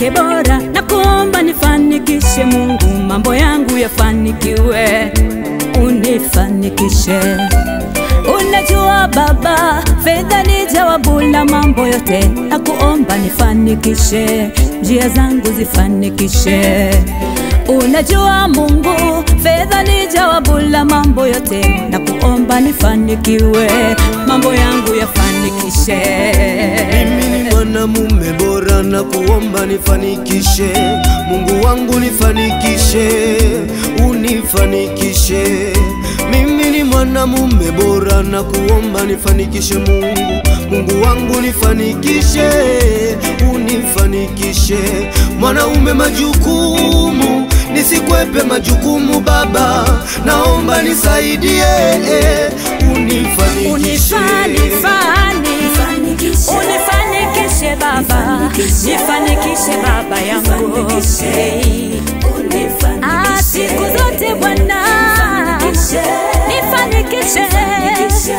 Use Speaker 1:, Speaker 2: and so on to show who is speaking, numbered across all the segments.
Speaker 1: yake bora, na kuomba nifanikishe Mungu, mambo yangu yafanikiwe, unifanikishe. Unajua Baba, fedha ni jawabu la mambo yote, na kuomba nifanikishe, njia zangu zifanikishe. Unajua Mungu, fedha ni jawabu la mambo yote, na kuomba nifanikiwe, mambo yangu yafanikishe.
Speaker 2: Mimi ni mwanamume bora, na kuomba nifanikishe, Mungu wangu nifanikishe, unifanikishe. Mimi ni mwanamume bora, na kuomba nifanikishe Mungu wangu nifanikishe, unifanikishe. Mwanaume majukumu, nisikwepe majukumu Baba, naomba nisaidie, unifanikishe.
Speaker 1: Unifanikishe Baba, nifanikishe Baba yangu, siku zote Bwana, nifanikishe Yesu,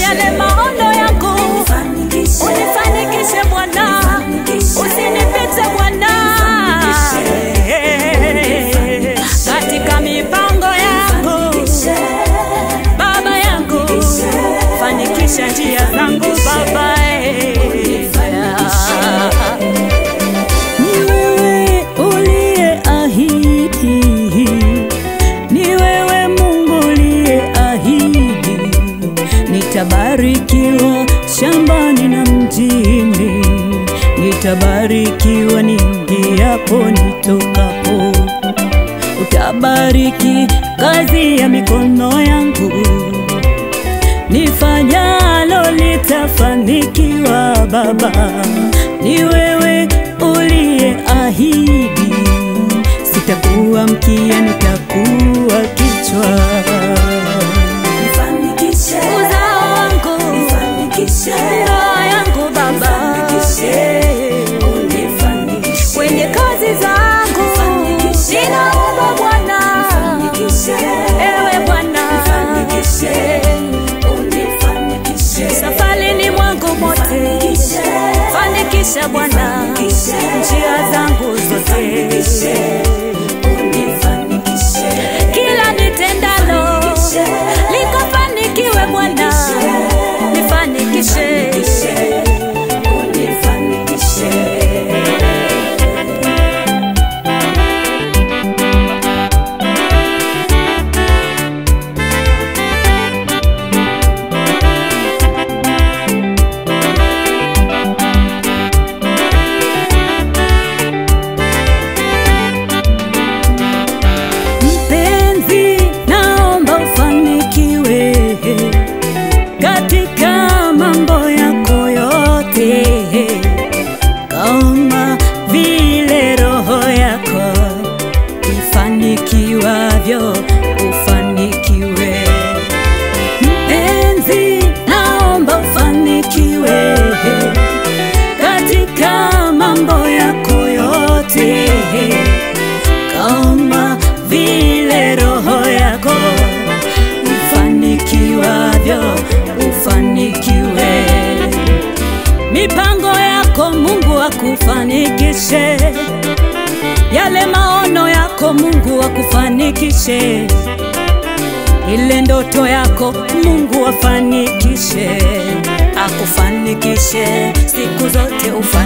Speaker 1: yale maono yangu unifanikishe Bwana, usinipite Bwana, katika mipango yangu Baba yangu, fanikisha njia zangu Baba. Nitabarikiwa shambani na mjini, nitabarikiwa niingiapo nitokapo. Utabariki kazi ya mikono yangu, nifanyalo litafanikiwa Baba. Ni wewe uliyeahidi, sitakuwa mkia nitakuwa kichwa. Ndoa yangu Baba, kwenye kazi zangu ninaomba Bwana, ewe Bwana, safarini mwangu mote, fanikisha Bwana, njia zangu zote, kila nitendalo likafanikiwe Bwana, nifanikishe. Mpenzi, naomba ufanikiwe katika mambo yako yote, kama vile roho yako ifanikiwavyo, ufanikiwe. Mpenzi, naomba ufanikiwe katika mambo yako yote, kama vile roho yako ifanikiwavyo, ufanikiwe. Mipango yako Mungu akufanikishe, yale maono yako Mungu akufanikishe, ile ndoto yako Mungu afanikishe, akufanikishe siku zote ufanikishe.